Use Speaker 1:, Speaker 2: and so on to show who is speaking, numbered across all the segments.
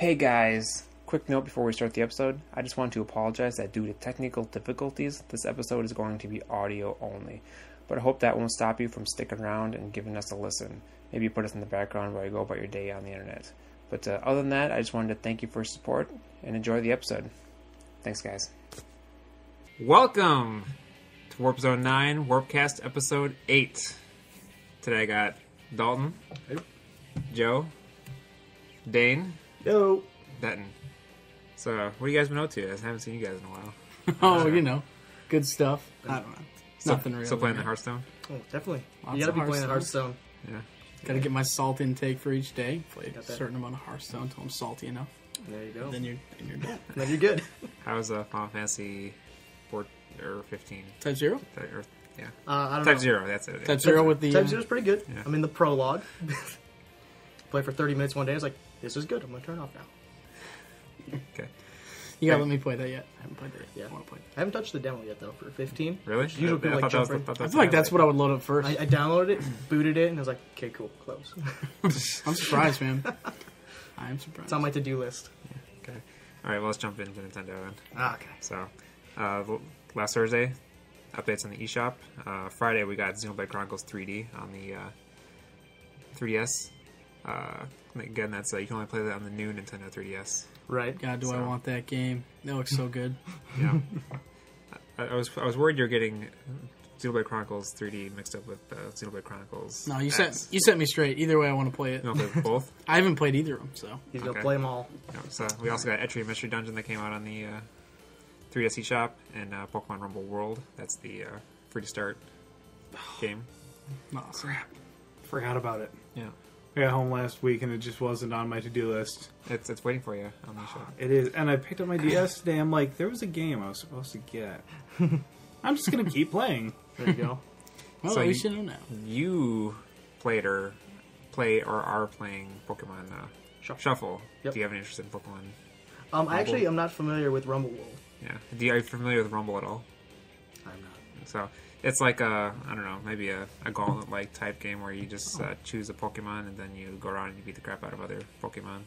Speaker 1: Hey guys, quick note before we start the episode. I just want to apologize that due to technical difficulties, this episode is going to be audio only. But I hope that won't stop you from sticking around and giving us a listen. Maybe put us in the background while you go about your day on the internet. But other than that, I just wanted to thank you for your support and enjoy the episode. Thanks guys.
Speaker 2: Welcome to Warp Zone 9, Warpcast Episode 8. Today I got Dalton, Joe, Dane,
Speaker 3: Yo.
Speaker 2: Denton. So, what have you guys been up to? I haven't seen you guys in a while.
Speaker 3: Oh, you know, good stuff. I don't know. Nothing really.
Speaker 2: Still playing the Hearthstone?
Speaker 4: Oh, definitely.
Speaker 3: Lots
Speaker 4: You gotta
Speaker 3: of
Speaker 4: be playing the Hearthstone.
Speaker 2: Yeah.
Speaker 3: Got to get my salt intake for each day. Play
Speaker 4: Got
Speaker 3: a
Speaker 4: that.
Speaker 3: certain amount of Hearthstone until I'm salty enough.
Speaker 4: There you go.
Speaker 3: Then you're done.
Speaker 4: Then you're good.
Speaker 2: How was Final Fantasy 4 or 15?
Speaker 3: Type 0?
Speaker 2: Yeah.
Speaker 4: I don't
Speaker 2: Type
Speaker 4: know.
Speaker 2: 0, that's it.
Speaker 3: Type 0 with the...
Speaker 4: Type 0 is pretty good.
Speaker 2: Yeah.
Speaker 4: I'm in the prologue. Play for 30 minutes one day. I was like, this is good. I'm gonna turn it off now.
Speaker 2: Okay.
Speaker 3: You gotta let me play that yet. I haven't played that yet.
Speaker 4: Yeah.
Speaker 3: I want to play it.
Speaker 4: I haven't touched the demo yet though for 15.
Speaker 2: Really?
Speaker 4: Usually people like jump right-
Speaker 3: I feel like that's what I would load up first.
Speaker 4: I downloaded it, booted it, and I was like, okay, cool, close.
Speaker 3: I'm surprised, man. I'm surprised.
Speaker 4: It's on my to-do list.
Speaker 2: Okay. Alright, well, let's jump into Nintendo then.
Speaker 4: Okay.
Speaker 2: So, last Thursday, updates on the eShop. Friday, we got Xenoblade Chronicles 3D on the 3DS. Again, that's you can only play that on the new Nintendo 3DS.
Speaker 4: Right.
Speaker 3: God, do I
Speaker 2: So-
Speaker 3: want that game. That looks so good.
Speaker 2: Yeah. I was worried you're getting Xenoblade Chronicles 3D mixed up with Xenoblade Chronicles.
Speaker 3: No, you
Speaker 2: X.
Speaker 3: set me straight. Either way, I want to play it.
Speaker 2: You want to play both?
Speaker 3: I haven't played either of them, so...
Speaker 4: He's gonna
Speaker 2: Okay.
Speaker 4: play them all.
Speaker 2: No, so we also got Etria Mystery Dungeon that came out on the 3DS eShop, and Pokemon Rumble World. That's the free to start game.
Speaker 3: Awesome.
Speaker 5: Forgot about it.
Speaker 2: Yeah.
Speaker 5: I got home last week and it just wasn't on my to-do list.
Speaker 2: It's waiting for you on the eShop.
Speaker 5: It is, and I picked up my DS today. I'm like, there was a game I was supposed to get. I'm just gonna keep playing.
Speaker 4: There you go.
Speaker 3: Well,
Speaker 2: So
Speaker 3: at least you know now.
Speaker 2: You played or are playing Pokemon Shuffle.
Speaker 4: Yep.
Speaker 2: Do you have any interest in Pokemon?
Speaker 4: I actually am not familiar with Rumble World.
Speaker 2: Yeah. Are you familiar with Rumble at all?
Speaker 4: I'm not.
Speaker 2: So it's like I don't know, maybe a gauntlet-like type game where you just choose a Pokemon and then you go around and you beat the crap out of other Pokemon.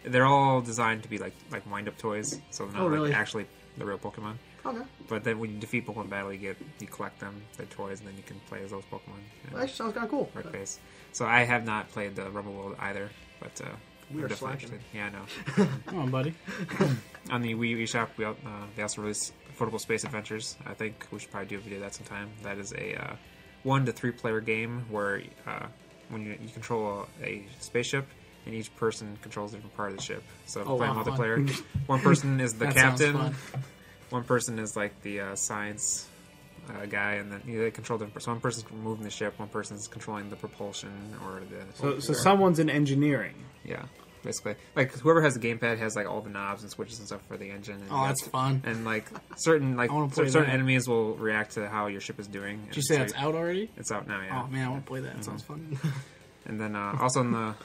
Speaker 2: They're all designed to be like wind-up toys, so they're not
Speaker 4: really?
Speaker 2: like actually the real Pokemon.
Speaker 4: Okay.
Speaker 2: But then when you defeat Pokemon Battle, you collect them, the toys, and then you can play as those Pokemon.
Speaker 4: That actually sounds kind of cool.
Speaker 2: Right base. So I have not played the Rumble World either, but
Speaker 4: We
Speaker 2: I'm
Speaker 4: are
Speaker 2: definitely
Speaker 4: slacking.
Speaker 2: interested. Yeah, I know.
Speaker 3: Come on, buddy.
Speaker 2: On the Wii U eShop, they also released Affordable Space Adventures. I think we should probably do a video of that sometime. That is a 1 to 3 player game where when you control a spaceship, and each person controls a different part of the ship. So if
Speaker 3: Oh,
Speaker 2: playing
Speaker 3: wow,
Speaker 2: multiplayer, one person is the
Speaker 3: That sounds
Speaker 2: captain,
Speaker 3: fun.
Speaker 2: one person is like the science guy, and then they control different. So one person's moving the ship, one person's controlling the propulsion or the.
Speaker 5: So someone's in engineering.
Speaker 2: Yeah, basically, like whoever has the gamepad has like all the knobs and switches and stuff for the engine. And
Speaker 3: Oh, that's fun.
Speaker 2: And like certain
Speaker 3: I wanna play
Speaker 2: certain
Speaker 3: that.
Speaker 2: enemies will react to how your ship is doing.
Speaker 3: Did you say that's out already?
Speaker 2: It's out now, yeah.
Speaker 3: Oh, man, I want to play that. It sounds fun.
Speaker 2: And then also on the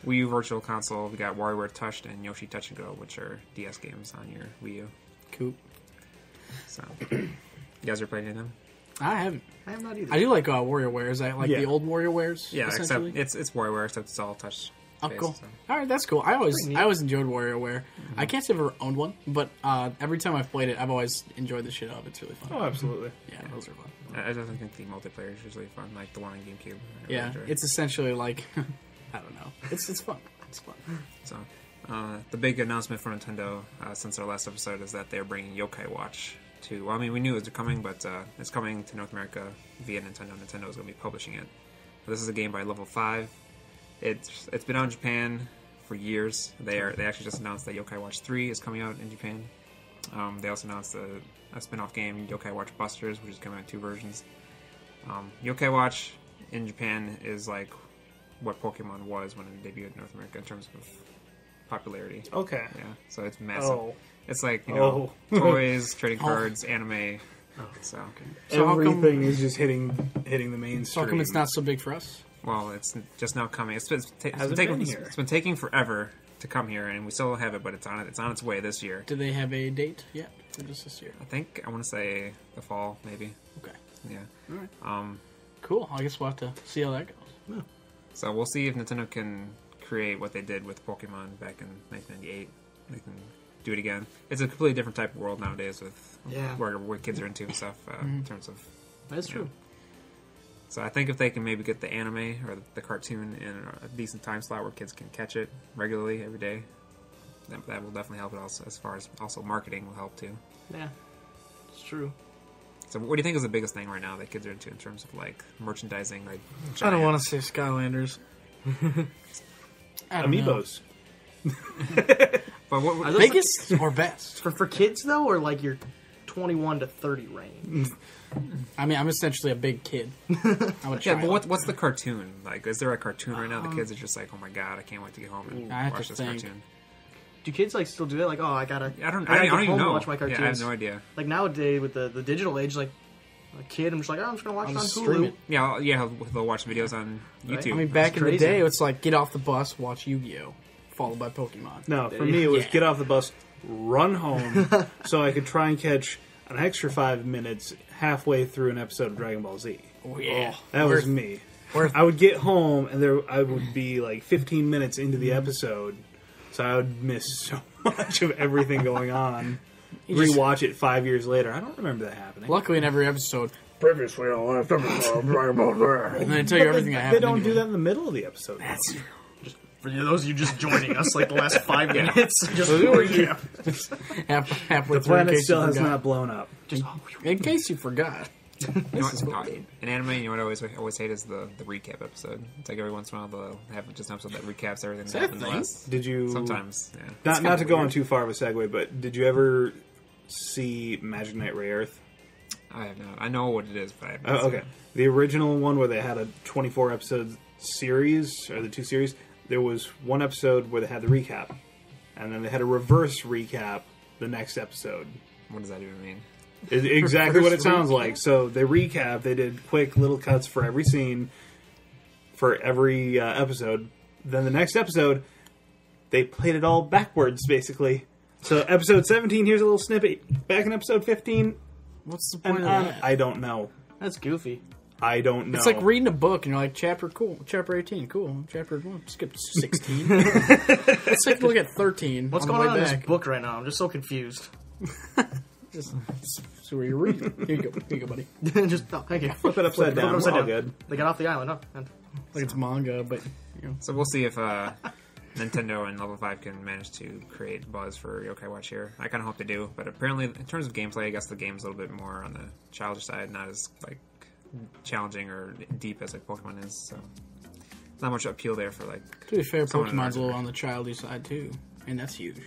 Speaker 2: Wii U Virtual Console, we got WarioWare Touched and Yoshi Touch and Go, which are DS games on your Wii U.
Speaker 3: Cool.
Speaker 2: So, you guys are playing any of them?
Speaker 3: I haven't.
Speaker 4: I have not either.
Speaker 3: I do like WarioWare. Is that like
Speaker 5: Yeah.
Speaker 3: the old WarioWares?
Speaker 2: Yeah, except
Speaker 3: essentially?
Speaker 2: it's WarioWare, except it's all touch.
Speaker 3: Oh,
Speaker 2: based,
Speaker 3: cool.
Speaker 2: so.
Speaker 3: All right, that's cool. I
Speaker 4: Pretty neat.
Speaker 3: always enjoyed WarioWare. I can't say I've ever owned one, but every time I've played it, I've always enjoyed the shit out of it. It's really fun.
Speaker 5: Oh, absolutely.
Speaker 3: Yeah, those are fun.
Speaker 2: I don't think the multiplayer is usually fun, like the one on GameCube. I really
Speaker 3: Yeah,
Speaker 2: enjoy.
Speaker 3: it's essentially like I don't know. It's fun. It's fun.
Speaker 2: So, the big announcement from Nintendo since our last episode is that they're bringing Yokai Watch to. Well, I mean, we knew it was coming, but it's coming to North America via Nintendo. Nintendo is going to be publishing it. This is a game by Level 5. It's been out in Japan for years. They actually just announced that Yokai Watch 3 is coming out in Japan. They also announced a spin-off game, Yokai Watch Busters, which is coming out in 2 versions. Yokai Watch in Japan is like what Pokemon was when it debuted in North America in terms of popularity.
Speaker 5: Okay.
Speaker 2: Yeah, so it's massive.
Speaker 5: Oh.
Speaker 2: It's like, you know, toys, trading cards, anime. So,
Speaker 3: So how come-
Speaker 5: Everything is just hitting the mainstream.
Speaker 3: How come it's not so big for us?
Speaker 2: well, it's just now coming. It's
Speaker 5: Has it been here?
Speaker 2: It's been taking forever to come here, and we still have it, but it's on its way this year.
Speaker 3: Do they have a date yet? Or just this year?
Speaker 2: I want to say the fall, maybe.
Speaker 3: Okay.
Speaker 2: Yeah.
Speaker 3: All right. Cool. I guess we'll have to see how that goes.
Speaker 2: So we'll see if Nintendo can recreate what they did with Pokemon back in 1998. They can do it again. It's a completely different type of world nowadays with where kids are into and stuff in terms of.
Speaker 4: That's true.
Speaker 2: So I think if they can maybe get the anime or the cartoon in a decent time slot where kids can catch it regularly every day, that will definitely help it also, as far as also marketing will help too.
Speaker 4: Yeah, it's true.
Speaker 2: So what do you think is the biggest thing right now that kids are into in terms of like merchandising? Like
Speaker 3: I don't want to say Skylanders.
Speaker 5: Amiibos.
Speaker 2: But what
Speaker 3: Biggest or best?
Speaker 4: For kids though, or like your 21 to 30 range?
Speaker 3: I mean, I'm essentially a big kid. I'm a
Speaker 2: Yeah,
Speaker 3: child.
Speaker 2: but what's the cartoon? Like, is there a cartoon right now? The kids are just like, oh my god, I can't wait to get home and
Speaker 3: I have
Speaker 2: watch
Speaker 3: to
Speaker 2: this
Speaker 3: think.
Speaker 2: cartoon.
Speaker 4: Do kids like still do that? Like, oh, I gotta
Speaker 2: I
Speaker 4: gotta
Speaker 2: don't
Speaker 4: get
Speaker 2: even
Speaker 4: home
Speaker 2: know.
Speaker 4: and watch my cartoons.
Speaker 2: Yeah, I have no idea.
Speaker 4: Like nowadays with the digital age, like a kid, I'm just like, oh, I'm just gonna watch
Speaker 3: I'll
Speaker 4: it on
Speaker 3: just stream
Speaker 4: Hulu.
Speaker 3: it.
Speaker 2: Yeah, they'll watch videos on YouTube.
Speaker 3: I mean, back in the
Speaker 4: crazy.
Speaker 3: day, it's like get off the bus, watch Yu-Gi-Oh, followed by Pokemon.
Speaker 5: No, for me it was
Speaker 3: Yeah.
Speaker 5: get off the bus, run home, so I could try and catch an extra 5 minutes halfway through an episode of Dragon Ball Z.
Speaker 3: Oh yeah,
Speaker 5: That was me.
Speaker 3: worth-
Speaker 5: I would get home and I would be like 15 minutes into the episode, so I would miss so much of everything going on.
Speaker 3: You just-
Speaker 5: Rewatch it 5 years later. I don't remember that happening.
Speaker 3: Luckily, in every episode,
Speaker 5: Previously on last episode of Dragon Ball Z.
Speaker 3: and they tell you everything that
Speaker 5: They
Speaker 3: happened.
Speaker 5: don't do
Speaker 3: anyway.
Speaker 5: that in the middle of the episode.
Speaker 4: For those of you just joining us, like the last 5 minutes, just recap.
Speaker 3: Halfway
Speaker 5: The
Speaker 3: through, in
Speaker 5: planet
Speaker 3: case you
Speaker 5: still has
Speaker 3: forgot.
Speaker 5: not blown up.
Speaker 3: In case you forgot.
Speaker 2: You know what, in anime, you know what I always hate is the recap episode. It's like every once in a while they'll have just an episode that recaps everything that happened last.
Speaker 5: Did you...
Speaker 2: Sometimes, yeah.
Speaker 5: Not to go on too far of a segue, but did you ever see Magic Knight Ray Earth?
Speaker 2: I have not. I know what it is, but I haven't
Speaker 5: Oh,
Speaker 2: seen
Speaker 5: okay.
Speaker 2: it.
Speaker 5: The original one where they had a 24 episode series, or the 2 series, there was one episode where they had the recap, and then they had a reverse recap the next episode.
Speaker 2: What does that even mean?
Speaker 5: It's exactly what it sounds like. So they recap, they did quick little cuts for every scene, for every episode. Then the next episode, they played it all backwards, basically. So episode 17, here's a little snippet. Back in episode 15,
Speaker 3: What's the point
Speaker 5: and
Speaker 3: of
Speaker 5: on.
Speaker 3: that?
Speaker 5: I don't know.
Speaker 4: That's goofy.
Speaker 5: I don't know.
Speaker 3: It's like reading a book, and you're like, chapter 18, cool. Chapter 1, skip 16. Let's take a look at 13.
Speaker 4: What's
Speaker 3: on the
Speaker 4: going
Speaker 3: way
Speaker 4: on in
Speaker 3: back.
Speaker 4: this book right now? I'm just so confused.
Speaker 3: Just so where you read. Here you go, buddy.
Speaker 4: Just thank you.
Speaker 5: Flip it upside down.
Speaker 4: Upside
Speaker 5: We're all
Speaker 4: down.
Speaker 5: good.
Speaker 4: They got off the island. Oh, man.
Speaker 3: Like it's manga, but you know.
Speaker 2: So we'll see if Nintendo and Level 5 can manage to create buzz for Yokai Watch here. I kind of hope they do, but apparently in terms of gameplay, I guess the game's a little bit more on the childish side, not as like challenging or deep as like Pokemon is. So not much appeal there for like.
Speaker 3: To be fair,
Speaker 2: someone in
Speaker 3: Pokemon's a
Speaker 2: our
Speaker 3: little on the childish side too, and that's huge.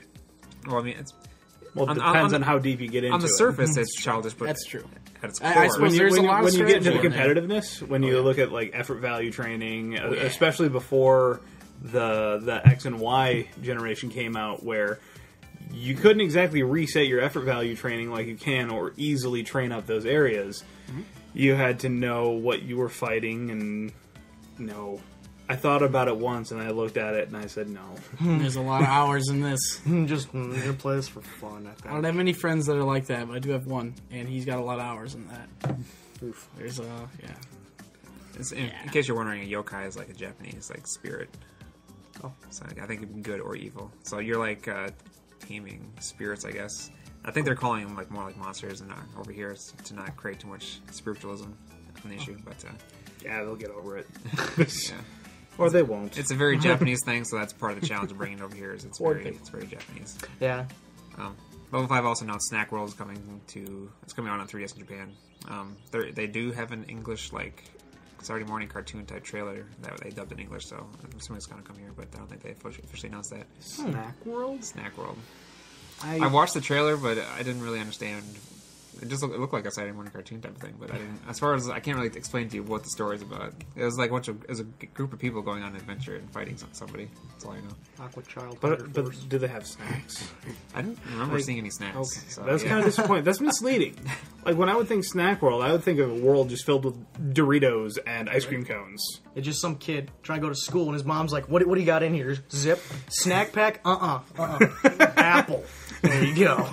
Speaker 2: Well, I mean, it's
Speaker 5: Well, it
Speaker 2: On-
Speaker 5: depends
Speaker 2: on-
Speaker 5: on how deep you get into
Speaker 2: on the
Speaker 5: it.
Speaker 2: surface it's childish, but
Speaker 3: That's true.
Speaker 2: at its
Speaker 3: I
Speaker 2: core,
Speaker 3: suppose there's a lot of
Speaker 5: when you get into the
Speaker 3: strategy in there.
Speaker 5: competitiveness, when you look at like effort value training,
Speaker 3: yeah.
Speaker 5: especially before the X and Y generation came out, where you couldn't exactly reset your effort value training like you can or easily train up those areas.
Speaker 3: Mm-hmm.
Speaker 5: You had to know what you were fighting and know. I thought about it once and I looked at it and I said no.
Speaker 3: There's a lot of hours in this.
Speaker 4: Just I'm gonna play this for fun.
Speaker 3: I don't have many friends that are like that, but I do have one, and he's got a lot of hours in that.
Speaker 4: Oof.
Speaker 3: There's yeah.
Speaker 2: It's, in case you're wondering, a yokai is like a Japanese like spirit.
Speaker 4: Oh.
Speaker 2: So I think it can be good or evil. So you're like taming spirits, I guess. I think they're calling them like more like monsters, and over here it's to not create too much spiritualism on the issue. But
Speaker 5: Yeah, they'll get over it.
Speaker 2: yeah,
Speaker 5: Or they won't.
Speaker 2: it's a very Japanese thing. So that's part of the challenge of bringing it over here. Is it's
Speaker 3: Or
Speaker 2: very Japanese.
Speaker 4: Yeah.
Speaker 2: Level 5 also announced Snack World is coming to. It's coming out on 3DS in Japan. They do have an English like Saturday morning cartoon type trailer that they dubbed in English, so I'm assuming it's gonna come here, but I don't think they officially announced that.
Speaker 5: Snack World?
Speaker 2: Snack World.
Speaker 5: I
Speaker 2: I watched the trailer, but I didn't really understand. It just looked like a Saturday morning cartoon type of thing, but I didn't. As far as I can't really explain to you what the story is about. It was like it was a group of people going on an adventure and fighting somebody. That's all I know.
Speaker 4: Aqua Child.
Speaker 5: but do they have snacks?
Speaker 2: I didn't remember
Speaker 5: Like,
Speaker 2: seeing any snacks.
Speaker 5: Okay,
Speaker 2: So,
Speaker 5: that's
Speaker 2: yeah.
Speaker 5: kind of disappointing. That's misleading. Like when I would think Snack World, I would think of a world just filled with Doritos and ice cream cones.
Speaker 4: It's just some kid trying to go to school, and his mom's like, "What do you got in here? Zip, snack pack? Apple. There you go.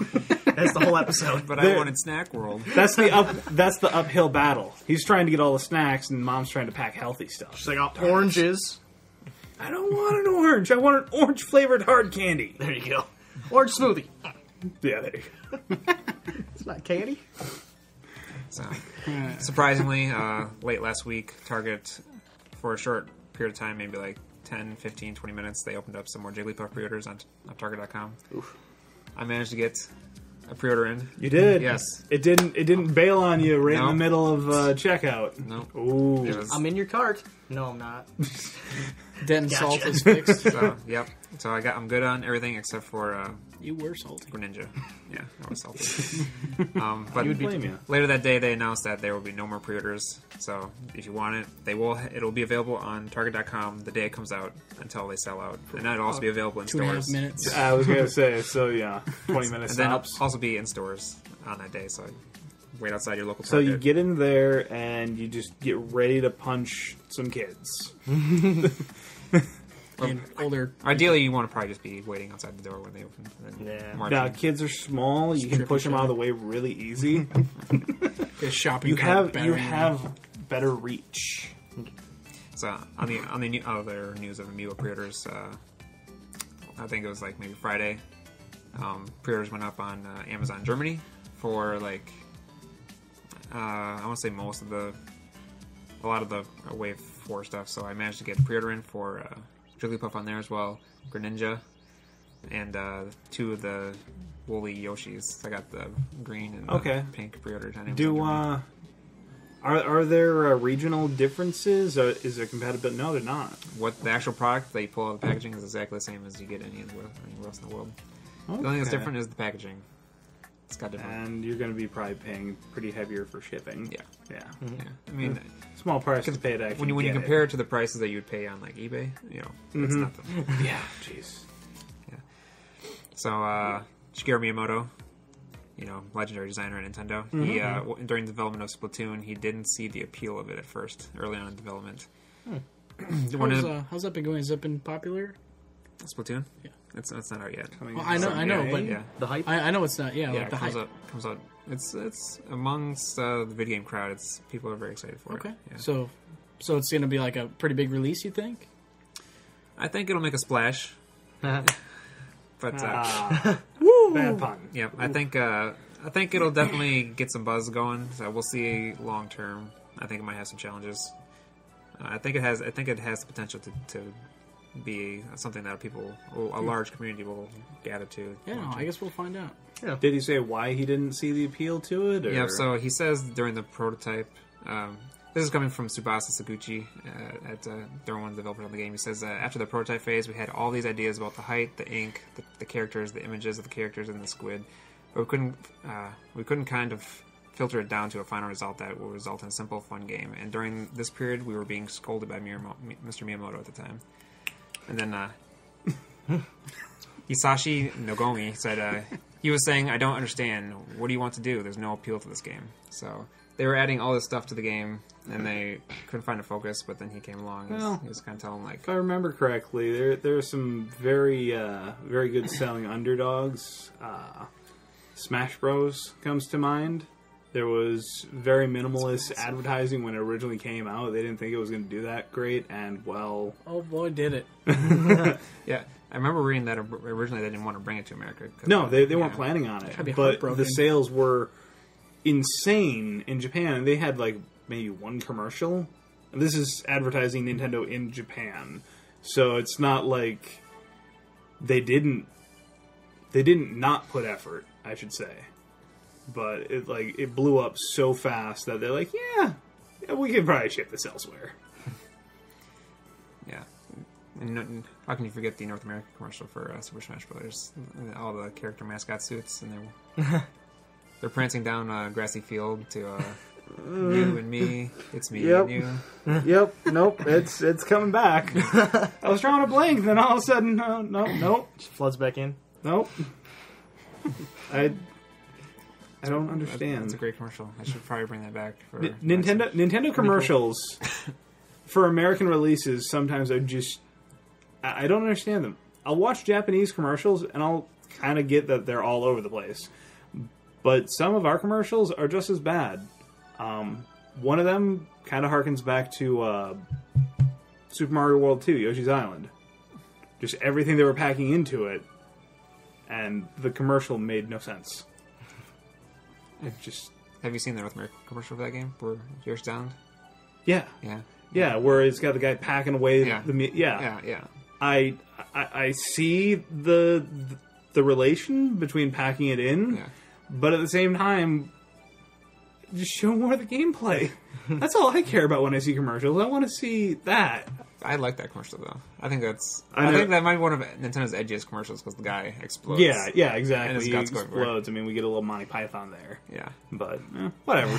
Speaker 4: That's the whole episode.
Speaker 2: But I wanted Snack World.
Speaker 5: That's the uphill battle. He's trying to get all the snacks, and Mom's trying to pack healthy stuff.
Speaker 4: She's like, oranges.
Speaker 5: I don't want an orange. I want an orange flavored hard candy.
Speaker 4: There you go. Orange smoothie.
Speaker 5: Yeah, there you go.
Speaker 4: It's not candy.
Speaker 2: So, surprisingly, late last week, Target, for a short period of time, maybe like 10, 15, 20 minutes, they opened up some more Jigglypuff pre-orders on Target.com. Oof. I managed to get a pre-order in.
Speaker 5: You did?
Speaker 2: Yes.
Speaker 5: It didn't bail on you right in the middle of checkout.
Speaker 2: No.
Speaker 5: Ooh.
Speaker 4: I'm in your cart. No, I'm not.
Speaker 3: Then salt is fixed.
Speaker 2: So, yep. So I'm good on everything except for
Speaker 3: You were salty.
Speaker 2: Greninja. Yeah, I was salty. But
Speaker 5: blame you.
Speaker 2: later that day, they announced that there will be no more pre-orders. So if you want it, it'll be available on Target.com the day it comes out until they sell out, and then it'll also be available in
Speaker 3: 2.5
Speaker 2: stores.
Speaker 3: minutes.
Speaker 5: I was gonna say, so yeah, 20 minutes
Speaker 2: And then
Speaker 5: stops.
Speaker 2: it'll also be in stores on that day. So wait outside your local
Speaker 5: So
Speaker 2: Target.
Speaker 5: you get in there and you just get ready to punch some kids.
Speaker 3: And older.
Speaker 2: Ideally, you want to probably just be waiting outside the door when they open. And then
Speaker 4: Yeah.
Speaker 2: marching.
Speaker 5: Now, kids are small. You can push them out of the way really easy.
Speaker 3: His shopping
Speaker 5: You
Speaker 3: cart
Speaker 5: have better reach.
Speaker 2: So on the other news of Amiibo pre-orders, I think it was like maybe Friday. Pre-orders went up on Amazon Germany for like I want to say a lot of the Wave 4 stuff. So I managed to get a pre-order in for Jigglypuff on there as well, Greninja, and 2 of the woolly Yoshis. I got the green and the pink pre-ordered on Amazon Germany.
Speaker 5: Are there regional differences? Is there compatibility? No, they're not.
Speaker 2: What the actual product that you pull out of the packaging is exactly the same as you get anywhere else in the world. The only thing that's different is the packaging. It's got different.
Speaker 5: And you're going to be probably paying pretty heavier for shipping.
Speaker 2: Yeah.
Speaker 5: Yeah.
Speaker 2: Yeah. I mean,
Speaker 5: Small price to pay to actually
Speaker 2: when you
Speaker 5: get
Speaker 2: compare it to the prices that you would pay on like eBay, it's nothing.
Speaker 5: Yeah, jeez.
Speaker 2: Yeah. So Shigeru Miyamoto, legendary designer at Nintendo, he during the development of Splatoon, he didn't see the appeal of it at first, early on in development.
Speaker 3: How's that been going? Has that been popular?
Speaker 2: Splatoon?
Speaker 3: Yeah.
Speaker 2: It's not out yet.
Speaker 3: Well, I know, but
Speaker 2: Yeah.
Speaker 4: The hype.
Speaker 3: I know it's not. Yeah,
Speaker 2: Yeah,
Speaker 3: like the
Speaker 2: it
Speaker 3: hype.
Speaker 2: comes out. It's amongst the video game crowd. People are very excited for
Speaker 3: Okay,
Speaker 2: it. Yeah.
Speaker 3: so it's going to be like a pretty big release, you think?
Speaker 2: I think it'll make a splash. But
Speaker 5: Bad pun.
Speaker 2: yeah, I think it'll definitely get some buzz going. So we'll see long term. I think it might have some challenges. I think it has the potential to be something that a large community will gather to.
Speaker 3: Yeah, no, I guess we'll find out.
Speaker 4: Yeah.
Speaker 5: Did he say why he didn't see the appeal to it? Or?
Speaker 2: Yeah, so he says during the prototype, this is coming from Tsubasa Saguchi, they're one of the developers on the game. He says, after the prototype phase, we had all these ideas about the height, the ink, the characters, the images of the characters in the squid, but we couldn't kind of filter it down to a final result that will result in a simple, fun game. And during this period, we were being scolded by Mr. Miyamoto at the time. And then Hisashi Nogomi said, he was saying, I don't understand. What do you want to do? There's no appeal to this game. So they were adding all this stuff to the game, and they couldn't find a focus, but then he came along and he was kind of telling, like...
Speaker 5: If I remember correctly, there are some very very good selling underdogs. Smash Bros. Comes to mind. There was very minimalist advertising when it originally came out. They didn't think it was going to do that great, and well...
Speaker 3: Oh boy, did it.
Speaker 2: Yeah, I remember reading that originally they didn't want to bring it to America.
Speaker 5: No, they weren't planning on it.
Speaker 3: be
Speaker 5: But
Speaker 3: heartbroken.
Speaker 5: the sales were insane in Japan. They had like maybe one commercial. And this is advertising Nintendo in Japan. So it's not like they didn't not put effort, I should say. But it blew up so fast that they're like, yeah, we could probably ship this elsewhere.
Speaker 2: Yeah. And how can you forget the North American commercial for Super Smash Bros.? All the character mascot suits, and they're prancing down a grassy field to you and me, it's me and you.
Speaker 5: Yep, nope, it's coming back. I was drawing a blank, then all of a sudden, nope.
Speaker 4: Just floods back in.
Speaker 5: Nope. I don't understand.
Speaker 2: That's a great commercial. I should probably bring that back. For
Speaker 5: Nintendo commercials for American releases, sometimes I don't understand them. I'll watch Japanese commercials and I'll kind of get that they're all over the place. But some of our commercials are just as bad. One of them kind of harkens back to Super Mario World 2, Yoshi's Island. Just everything they were packing into it, and the commercial made no sense. It just...
Speaker 2: Have you seen the North American commercial for that game? Where Yoshi's Island?
Speaker 5: Yeah.
Speaker 2: Yeah.
Speaker 5: Yeah, where it's got the guy packing away
Speaker 2: Yeah.
Speaker 5: the meat. Yeah.
Speaker 2: Yeah.
Speaker 5: I see the relation between packing it in,
Speaker 2: Yeah.
Speaker 5: but at the same time, just show more of the gameplay. That's all I care about when I see commercials. I want to see that.
Speaker 2: I like that commercial though. I think that's.
Speaker 5: I
Speaker 2: I,
Speaker 5: know-
Speaker 2: think that might be one of Nintendo's edgiest commercials because the guy explodes.
Speaker 5: Yeah,
Speaker 2: And
Speaker 5: exactly.
Speaker 2: his
Speaker 5: He
Speaker 2: guts go everywhere.
Speaker 5: explodes. I mean, we get a little Monty Python there.
Speaker 2: Yeah.
Speaker 5: But, whatever.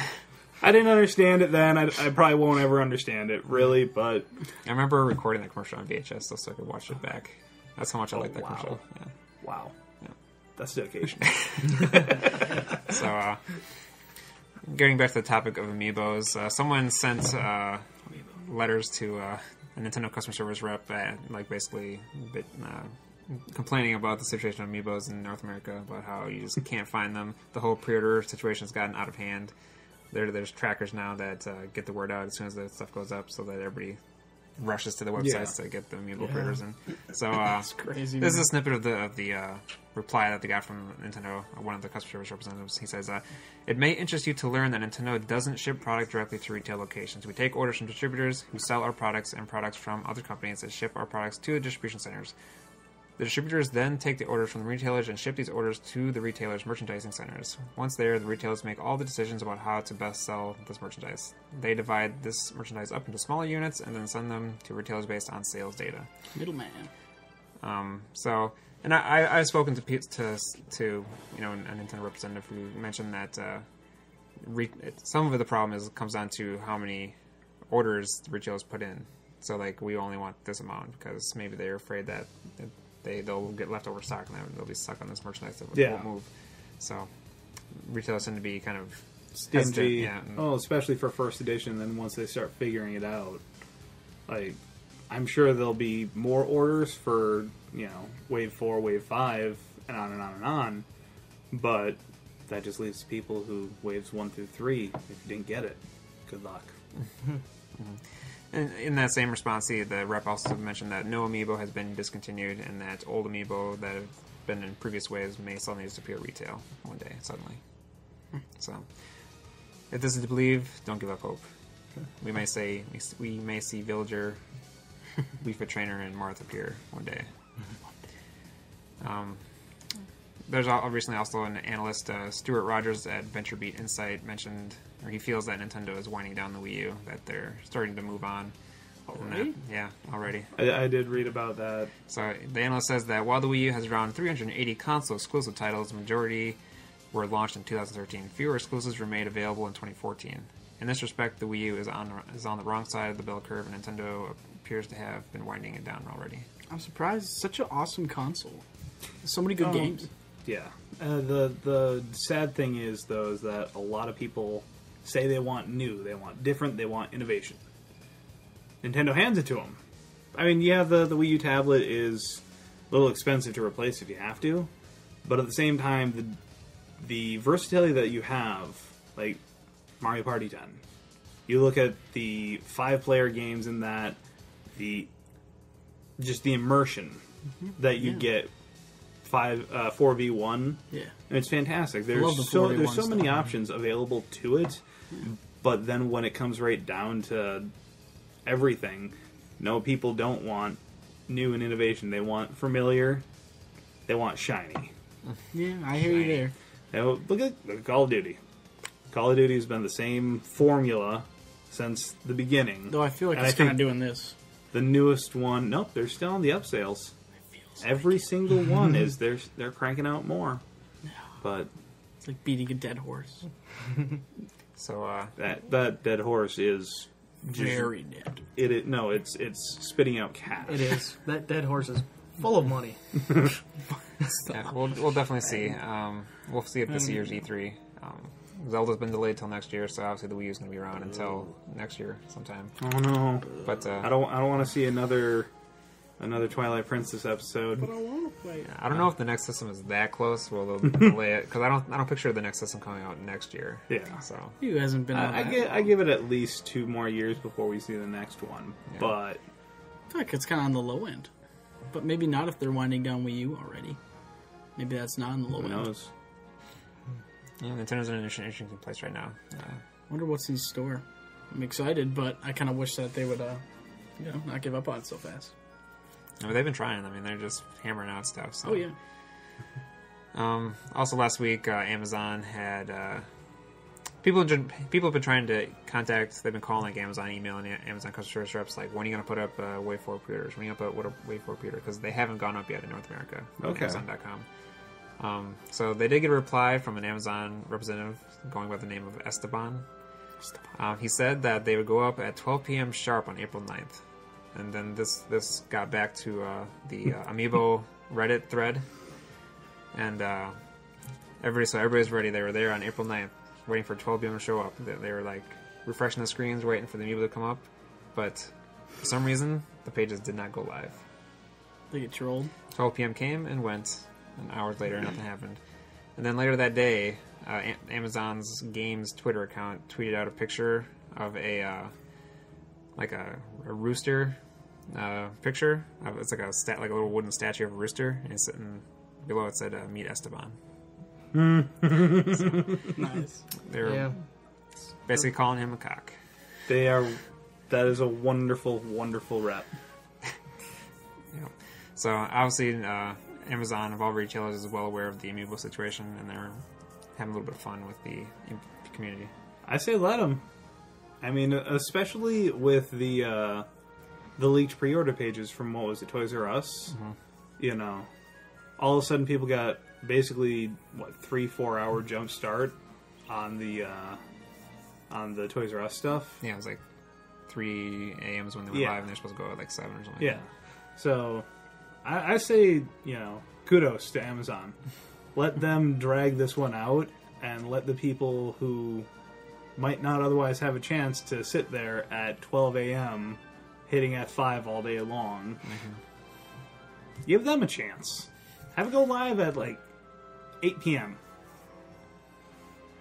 Speaker 5: I didn't understand it then. I probably won't ever understand it, really, but...
Speaker 2: I remember recording that commercial on VHS so I could watch it back. That's how much I like that
Speaker 5: wow.
Speaker 2: commercial. Yeah.
Speaker 5: Wow.
Speaker 2: Yeah.
Speaker 5: That's dedication.
Speaker 2: So, getting back to the topic of Amiibos, someone sent letters to a Nintendo customer service rep, basically complaining about the situation of Amiibos in North America, about how you just can't find them. The whole pre-order situation has gotten out of hand. There's trackers now that get the word out as soon as the stuff goes up, so that everybody rushes to the websites to get the Amiibo pre-orders in. So
Speaker 3: It's crazy.
Speaker 2: this is a snippet of the reply that they got from Nintendo, one of the customer service representatives. He says, "It may interest you to learn that Nintendo doesn't ship product directly to retail locations. We take orders from distributors who sell our products and products from other companies that ship our products to the distribution centers. The distributors then take the orders from the retailers and ship these orders to the retailers' merchandising centers. Once there, the retailers make all the decisions about how to best sell this merchandise. They divide this merchandise up into smaller units and then send them to retailers based on sales data."
Speaker 3: Middleman.
Speaker 2: And I've spoken to a Nintendo representative who mentioned that some of the problem comes down to how many orders the retailers put in. So like we only want this amount because maybe they're afraid that they'll get leftover stock and they'll be stuck on this merchandise that won't move. So retailers tend to be kind of
Speaker 5: Stingy.
Speaker 2: Yeah.
Speaker 5: Especially for first edition, then once they start figuring it out, like, I'm sure there'll be more orders for, Wave 4, Wave 5, and on and on and on, but that just leaves people who Waves 1 through 3, if you didn't get it, good luck.
Speaker 2: And in that same response, the rep also mentioned that no Amiibo has been discontinued and that old Amiibo that have been in previous waves may suddenly disappear retail one day, suddenly. So, if this is to believe, don't give up hope. We may see Villager, Wii Fit Trainer, and Marth appear one day. There's recently also an analyst, Stuart Rogers at VentureBeat Insight, mentioned, or he feels that Nintendo is winding down the Wii U, that they're starting to move on.
Speaker 3: Already?
Speaker 2: Already.
Speaker 5: I did read about that.
Speaker 2: So the analyst says that while the Wii U has around 380 console-exclusive titles, the majority were launched in 2013. Fewer exclusives were made available in 2014. In this respect, the Wii U is on the wrong side of the bell curve, and Nintendo appears to have been winding it down already.
Speaker 3: I'm surprised. It's such an awesome console. So many good games.
Speaker 5: Yeah. The sad thing is, though, is that a lot of people say they want new, they want different, they want innovation. Nintendo hands it to them. I mean, yeah, the Wii U tablet is a little expensive to replace if you have to, but at the same time, the versatility that you have, like Mario Party 10, you look at the 5-player games in that, just the immersion that you get 4v1.
Speaker 3: Yeah.
Speaker 5: And it's fantastic.
Speaker 3: love the
Speaker 5: There's
Speaker 3: 4v1
Speaker 5: so many
Speaker 3: stuff.
Speaker 5: options available to it, but then when it comes right down to everything, no, people don't want new and innovation. They want familiar. They want shiny.
Speaker 3: Yeah, I hear you there.
Speaker 5: Now, look at Call of Duty. Call of Duty has been the same formula since the beginning.
Speaker 3: Though I feel like
Speaker 5: And
Speaker 3: it's
Speaker 5: I think
Speaker 3: kind of doing this.
Speaker 5: the newest one, nope, they're still on the upsales. Every single one is they're cranking out more. But
Speaker 3: It's like beating a dead horse.
Speaker 2: So,
Speaker 5: that dead horse is just,
Speaker 3: Very dead.
Speaker 5: it's spitting out cash.
Speaker 4: It is. That dead horse is full of money.
Speaker 2: yeah, we'll definitely see. We'll see at this year's E3. Zelda's been delayed till next year, so obviously the Wii U's going to be around until next year sometime.
Speaker 5: Oh no!
Speaker 2: But
Speaker 5: I don't want to see another Twilight Princess episode.
Speaker 3: But I want to play it.
Speaker 2: I don't know if the next system is that close. Well, they'll delay it because I don't picture the next system coming out next year.
Speaker 5: Yeah.
Speaker 2: So
Speaker 3: You hasn't been on
Speaker 5: I
Speaker 3: that.
Speaker 5: give it at least 2 more years before we see the next one.
Speaker 2: Yeah.
Speaker 5: But
Speaker 3: I feel like it's kind of on the low end. But maybe not if they're winding down Wii U already. Maybe that's not on the low
Speaker 5: Who
Speaker 3: end.
Speaker 5: knows?
Speaker 2: Yeah, Nintendo's in an interesting place right now.
Speaker 3: Wonder what's in store. I'm excited, but I kind of wish that they would, not give up on it so fast.
Speaker 2: I mean, they've been trying. I mean, they're just hammering out stuff. So.
Speaker 3: Oh, yeah.
Speaker 2: Also, last week, Amazon had people have been trying to contact. They've been calling like Amazon, emailing Amazon customer service reps, like, when are you going to put up Wave 4 pre-orders? When are you going to put Wave 4 pre-order? Because they haven't gone up yet in North America on
Speaker 5: Okay.
Speaker 2: Amazon.com. So they did get a reply from an Amazon representative going by the name of Esteban. He said that they would go up at 12 p.m. sharp on April 9th. And then this got back to the Amiibo Reddit thread. And everybody's ready. They were there on April 9th, waiting for 12 p.m. to show up. They were like refreshing the screens, waiting for the Amiibo to come up. But for some reason, the pages did not go live.
Speaker 3: They get trolled.
Speaker 2: 12 p.m. came and went, and hours later, nothing happened. And then later that day, Amazon's Games Twitter account tweeted out a picture of a rooster picture. It's like a little wooden statue of a rooster, and it's sitting below. It said, "Meet Esteban."
Speaker 3: Nice.
Speaker 2: They're basically calling him a cock.
Speaker 5: They are. That is a wonderful, wonderful rep.
Speaker 2: Yeah. So obviously, Amazon of all retailers is well aware of the Amiibo situation, and they're having a little bit of fun with the community.
Speaker 5: I say let them. I mean, especially with the leaked pre-order pages from, what was it, Toys R Us?
Speaker 2: Mm-hmm.
Speaker 5: You know, all of a sudden people got basically 3-4 hour jump start on the Toys R Us stuff.
Speaker 2: Yeah, it was like 3 a.m. is when they went live, and they're supposed to go at like 7 or something.
Speaker 5: Yeah. So I say, kudos to Amazon. Let them drag this one out, and let the people who might not otherwise have a chance to sit there at 12 a.m. hitting F5 all day long. Mm-hmm. Give them a chance. Have it go live at like 8 p.m.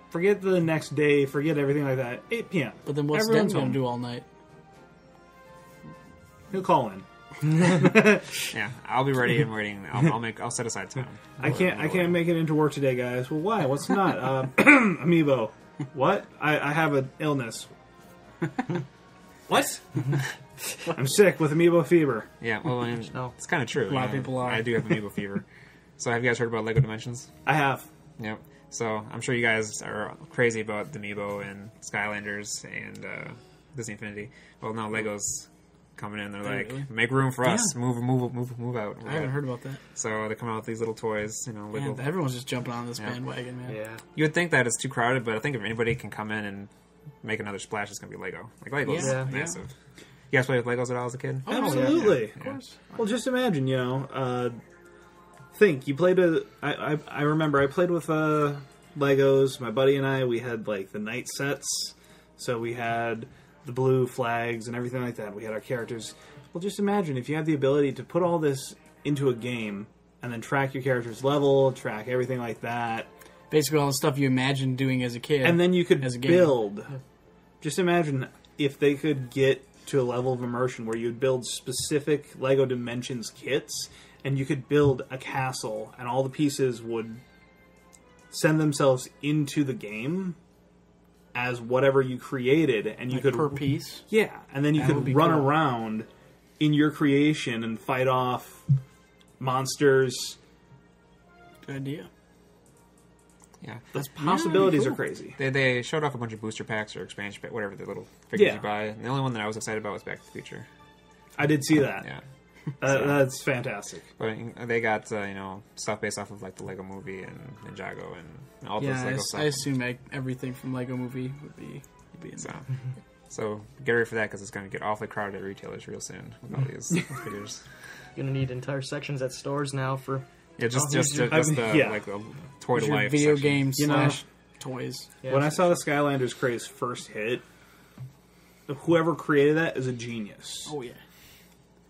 Speaker 5: Forget the next day, forget everything like that. 8 p.m.
Speaker 3: But then what's
Speaker 5: Everyone's
Speaker 3: Dan going
Speaker 5: home.
Speaker 3: to do all night?
Speaker 5: He'll call in.
Speaker 2: Yeah, I'll be ready and waiting. I'll set aside time.
Speaker 5: I can't make it into work today, guys. Well, why? What's not? Amiibo. What? I have an illness. What? I'm sick with Amiibo fever.
Speaker 2: Yeah, well, I mean, it's kind of true.
Speaker 3: A lot of people are.
Speaker 2: I do have Amiibo fever. So have you guys heard about Lego Dimensions?
Speaker 5: I have.
Speaker 2: Yep. So I'm sure you guys are crazy about the Amiibo and Skylanders and Disney Infinity. Well, now Lego's coming in. They're like,
Speaker 3: really?
Speaker 2: make room for us. Move out.
Speaker 3: I haven't heard about that.
Speaker 2: So they come out with these little toys. Lego.
Speaker 3: Man, everyone's just jumping on this bandwagon, man.
Speaker 4: Yeah.
Speaker 2: You would think that it's too crowded, but I think if anybody can come in and make another splash, it's going to be Lego. Like, Lego's
Speaker 3: Yeah.
Speaker 2: massive. You guys play with Legos at all as a kid?
Speaker 5: Absolutely.
Speaker 2: Of course.
Speaker 5: Well, just imagine, think you played I remember I played with Legos. My buddy and I, we had like the night sets, so we had the blue flags and everything like that. We had our characters. Well, just imagine if you had the ability to put all this into a game and then track your character's level, track everything like that.
Speaker 3: Basically all the stuff you imagined doing as a kid.
Speaker 5: And then you could
Speaker 3: as a game.
Speaker 5: build. Just imagine if they could get to a level of immersion where you'd build specific Lego Dimensions kits, and you could build a castle, and all the pieces would send themselves into the game as whatever you created, and you could
Speaker 3: per piece.
Speaker 5: Yeah, and then you
Speaker 3: That would
Speaker 5: could
Speaker 3: be
Speaker 5: run
Speaker 3: cool.
Speaker 5: around in your creation and fight off monsters.
Speaker 3: Good idea.
Speaker 2: Yeah.
Speaker 5: The possibilities
Speaker 3: cool.
Speaker 5: are crazy.
Speaker 2: They showed off a bunch of booster packs or expansion packs, whatever the little figures
Speaker 5: Yeah.
Speaker 2: you buy. And the only one that I was excited about was Back to the Future.
Speaker 5: I did see that.
Speaker 2: Yeah.
Speaker 5: That's fantastic.
Speaker 2: But they got stuff based off of like the Lego Movie and Ninjago and all
Speaker 3: Yeah,
Speaker 2: those Lego stuff.
Speaker 3: I assume everything from Lego Movie would be in
Speaker 2: So,
Speaker 3: there.
Speaker 2: so get ready for that because it's going to get awfully crowded at retailers real soon with all these figures.
Speaker 4: Gonna need entire sections at stores now for.
Speaker 2: Yeah, just
Speaker 5: yeah.
Speaker 2: the toy to
Speaker 3: Your
Speaker 2: life
Speaker 3: video
Speaker 2: section.
Speaker 3: games / toys.
Speaker 4: Yeah,
Speaker 5: When I saw the Skylanders craze first hit, whoever created that is a genius.
Speaker 3: Oh yeah.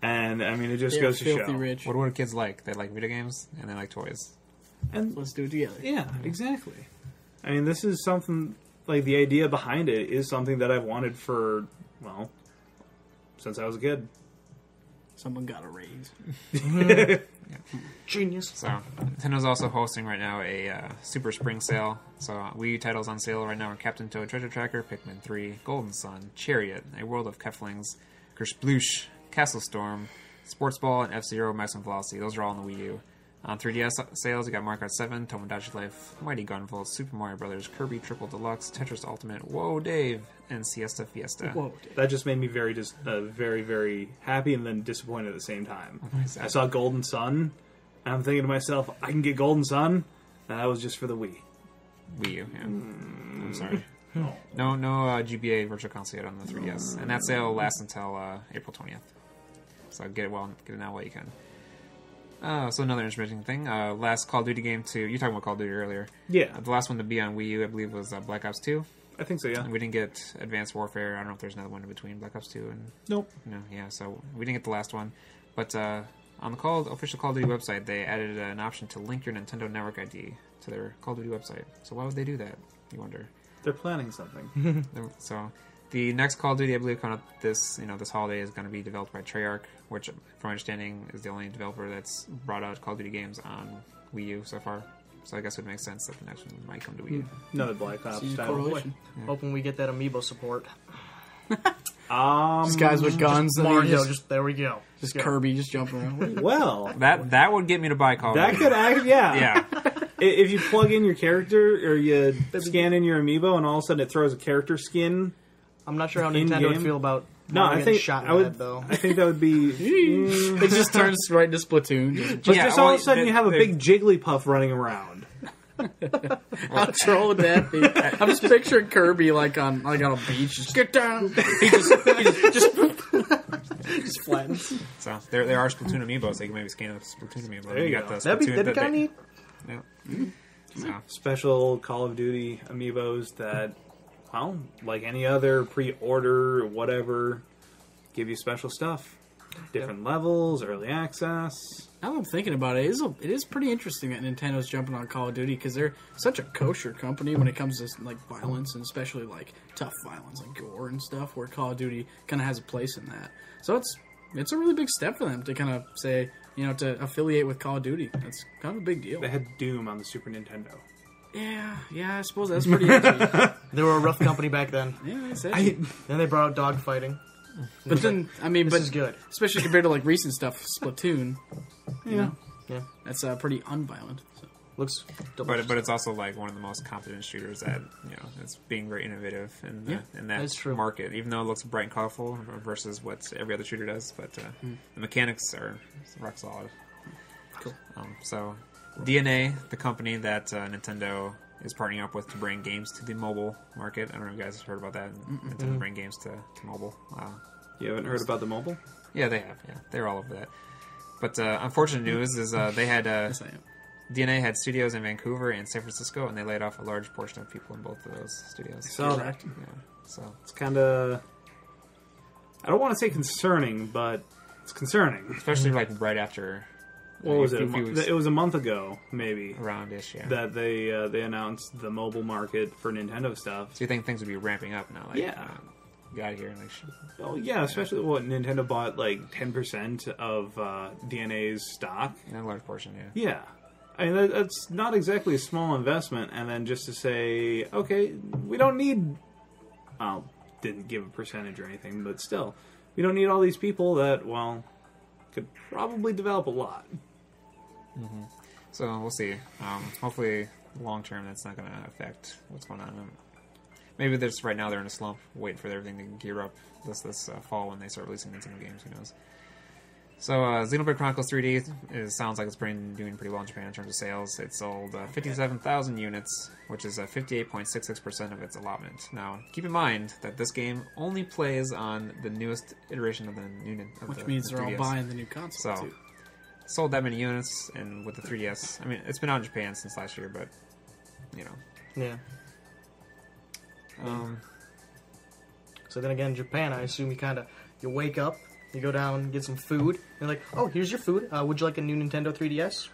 Speaker 5: And I mean, it just
Speaker 3: They're
Speaker 5: goes to
Speaker 3: filthy
Speaker 5: show.
Speaker 3: rich.
Speaker 2: What do kids like? They like video games and they like toys.
Speaker 5: And
Speaker 3: Let's do it together.
Speaker 5: yeah, exactly. I mean, this is something like the idea behind it is something that I've wanted for since I was a kid.
Speaker 3: Someone got a raise.
Speaker 4: Genius.
Speaker 2: So Nintendo's also hosting right now a Super Spring Sale. So Wii U titles on sale right now are Captain Toad Treasure Tracker, Pikmin 3, Golden Sun, Chariot, A World of Keflings, Gershbloosh, Castle Storm, Sports Ball, and F-Zero Maximum Velocity. Those are all on the Wii U. On 3DS sales, you got Mario Kart 7, Tomodachi Life, Mighty Gunvolt, Super Mario Bros., Kirby Triple Deluxe, Tetris Ultimate, Whoa Dave, and Siesta Fiesta.
Speaker 3: Whoa.
Speaker 5: That just made me very, very happy and then disappointed at the same time. I saw Golden Sun, and I'm thinking to myself, I can get Golden Sun, and that was just for the Wii.
Speaker 2: Wii U, yeah. I'm sorry. No GBA Virtual Console yet on the 3DS. And that sale lasts until April 20th. So get it now while you can. So another interesting thing. Last Call of Duty game to... You were talking about Call of Duty earlier.
Speaker 5: Yeah.
Speaker 2: The last one to be on Wii U, I believe, was Black Ops 2.
Speaker 5: I think so, yeah.
Speaker 2: And we didn't get Advanced Warfare. I don't know if there's another one in between Black Ops 2 and...
Speaker 5: Nope.
Speaker 2: No, yeah, so we didn't get the last one. But on the official Call of Duty website, they added an option to link your Nintendo Network ID to their Call of Duty website. So why would they do that, you wonder?
Speaker 5: They're planning something.
Speaker 2: So the next Call of Duty, I believe, coming up this holiday is going to be developed by Treyarch, which, from my understanding, is the only developer that's brought out Call of Duty games on Wii U so far. So I guess it makes sense that the next one might come to Wii U.
Speaker 5: Another Black Ops
Speaker 3: See,
Speaker 5: title.
Speaker 3: correlation.
Speaker 4: Hoping we get that Amiibo support.
Speaker 3: Just guys with guns. and
Speaker 4: Mario,
Speaker 3: just
Speaker 4: just there we go.
Speaker 3: just Kirby just jumping around.
Speaker 5: Well,
Speaker 2: That would get me to buy Call of
Speaker 5: that
Speaker 2: Duty.
Speaker 5: could act, yeah.
Speaker 2: Yeah.
Speaker 5: If you plug in your character or you scan in your Amiibo and all of a sudden it throws a character skin.
Speaker 4: I'm not sure how
Speaker 5: In
Speaker 4: Nintendo would
Speaker 5: game?
Speaker 4: feel about
Speaker 5: No,
Speaker 4: Mario
Speaker 5: I
Speaker 4: getting
Speaker 5: think
Speaker 4: shot in
Speaker 5: I
Speaker 4: the
Speaker 5: would.
Speaker 4: head, though.
Speaker 5: I think that would be.
Speaker 3: It just turns right into Splatoon.
Speaker 5: But
Speaker 2: Yeah,
Speaker 5: just all
Speaker 2: well,
Speaker 5: of a sudden you have a big Jigglypuff running around.
Speaker 3: How troll would that be? I'm just picturing Kirby like on a beach. Just get down. He just flattens.
Speaker 2: So there are Splatoon amiibos. They can maybe scan a Splatoon amiibo.
Speaker 5: There you
Speaker 2: got
Speaker 5: go.
Speaker 2: the
Speaker 4: That'd be
Speaker 2: Splatoon
Speaker 4: kind of neat.
Speaker 2: Yeah. So,
Speaker 5: Special Call of Duty amiibos that, well, like any other pre-order or whatever, give you special stuff. Different levels, early access.
Speaker 3: Now that I'm thinking about it, it is pretty interesting that Nintendo's jumping on Call of Duty because they're such a kosher company when it comes to like violence and especially like tough violence like gore and stuff. Where Call of Duty kind of has a place in that, so it's a really big step for them to kind of say, you know, to affiliate with Call of Duty. That's kind of a big deal.
Speaker 5: They had Doom on the Super Nintendo.
Speaker 3: Yeah, I suppose that's pretty edgy.
Speaker 4: They were a rough company back then.
Speaker 3: Yeah, it's edgy.
Speaker 4: Then they brought out dogfighting.
Speaker 3: But then, I mean,
Speaker 4: This is good.
Speaker 3: especially compared to like recent stuff, Splatoon. You know,
Speaker 4: Yeah.
Speaker 3: that's pretty unviolent. So.
Speaker 4: Looks delicious.
Speaker 2: but it's also like one of the most competent shooters that, you know, it's being very innovative in
Speaker 3: Yeah,
Speaker 2: in that
Speaker 4: that's true.
Speaker 2: market. Even though it looks bright and colorful versus what every other shooter does, but the mechanics are rock solid.
Speaker 3: Cool.
Speaker 2: So DeNA, the company that Nintendo is partnering up with to bring games to the mobile market. I don't know if you guys have heard about that. Nintendo bring games to mobile.
Speaker 5: You haven't heard about the mobile?
Speaker 2: Yeah, they have. Yeah, they're all over that. But unfortunate news is they had
Speaker 3: Yes, I am.
Speaker 2: DeNA had studios in Vancouver and San Francisco, and they laid off a large portion of people in both of those studios.
Speaker 5: So
Speaker 2: Yeah, so
Speaker 5: it's kind of. I don't want to say concerning, but it's concerning.
Speaker 2: especially like right after.
Speaker 5: What was it?
Speaker 2: a few weeks
Speaker 5: It was a month ago, maybe,
Speaker 2: around-ish, yeah.
Speaker 5: that they announced the mobile market for Nintendo stuff.
Speaker 2: So you think things would be ramping up now? Like,
Speaker 5: Yeah.
Speaker 2: Get out of here and like.
Speaker 5: Oh yeah, especially what Nintendo bought like 10% of DeNA's stock.
Speaker 2: A large portion, yeah.
Speaker 5: Yeah, I mean that's not exactly a small investment. And then just to say, okay, we don't need. Didn't give a percentage or anything, but still, we don't need all these people that could probably develop a lot.
Speaker 2: So we'll see. Hopefully, long term, that's not going to affect what's going on. Maybe there's right now they're in a slump, waiting for everything to gear up this fall when they start releasing Nintendo games. Who knows? So Xenoblade Chronicles 3D sounds like it's doing pretty well in Japan in terms of sales. It sold 57,000 units, which is 58.66% of its allotment. Now, keep in mind that this game only plays on the newest iteration of the new Nintendo.
Speaker 3: Which means they're all
Speaker 2: 3DS.
Speaker 3: buying the new console,
Speaker 2: So,
Speaker 3: too.
Speaker 2: sold that many units, and with the 3DS, I mean, it's been out in Japan since last year, but, you know.
Speaker 4: Yeah.
Speaker 2: Um,
Speaker 4: So then again, in Japan, I assume you wake up, you go down, get some food. They're like, oh, here's your food. Would you like a new Nintendo 3DS?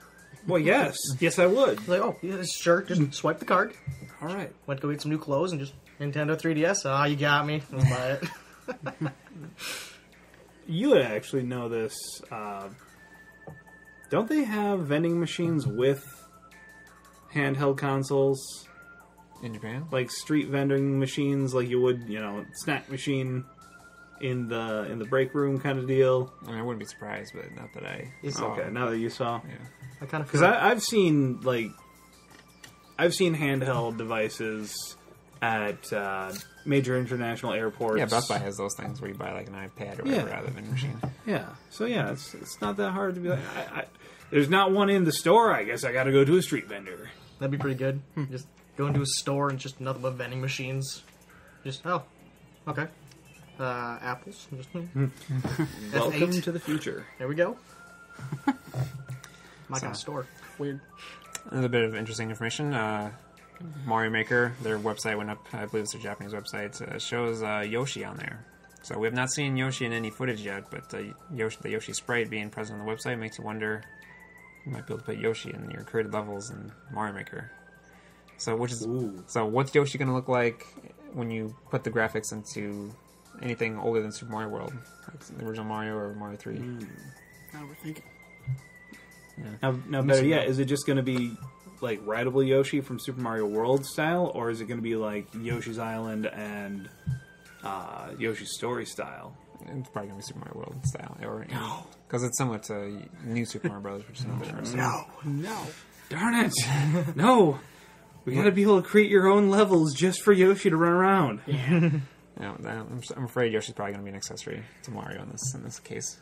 Speaker 5: Well, yes, yes, I would.
Speaker 4: You're like, oh, yeah, sure. Just swipe the card.
Speaker 5: All right.
Speaker 4: Went to go get some new clothes and just Nintendo 3DS. Ah, you got me. I'll buy it.
Speaker 5: you would actually know this. Don't they have vending machines with handheld consoles?
Speaker 2: In Japan?
Speaker 5: Like street vending machines, like you would, snack machine in the break room kind of deal.
Speaker 2: I mean, I wouldn't be surprised, but not that I saw.
Speaker 5: Okay, now that you saw.
Speaker 2: Yeah.
Speaker 4: I kind of
Speaker 5: Because I've seen handheld devices at major international airports.
Speaker 2: Yeah, Best Buy has those things where you buy like an iPad or whatever out of the vending machine.
Speaker 5: Yeah, so yeah, it's not that hard to be like, there's not one in the store, I guess I gotta go to a street vendor.
Speaker 4: That'd be pretty good. Just go into a store and just nothing but vending machines. Just, okay. Apples. Just,
Speaker 5: Welcome
Speaker 4: F8.
Speaker 5: to the future.
Speaker 4: There we go. My kind of store.
Speaker 3: Weird.
Speaker 2: Another bit of interesting information. Mario Maker, their website went up, I believe it's their Japanese website, shows Yoshi on there. So we have not seen Yoshi in any footage yet, but the Yoshi sprite being present on the website makes you wonder, you might be able to put Yoshi in your created levels in Mario Maker. So what's Yoshi going to look like when you put the graphics into anything older than Super Mario World? Like the original Mario or Mario 3?
Speaker 3: Now we're thinking.
Speaker 2: Yeah.
Speaker 5: Now better yet, is it just going to be like rideable Yoshi from Super Mario World style, or is it going to be like Yoshi's Island and Yoshi's Story style?
Speaker 2: It's probably going to be Super Mario World style. Because it's similar to New Super Mario Bros., which is another style.
Speaker 3: No.
Speaker 5: Darn it! No! We gotta be able to create your own levels just for Yoshi to run around.
Speaker 3: Yeah.
Speaker 2: No, I'm afraid Yoshi's probably going to be an accessory to Mario in this case.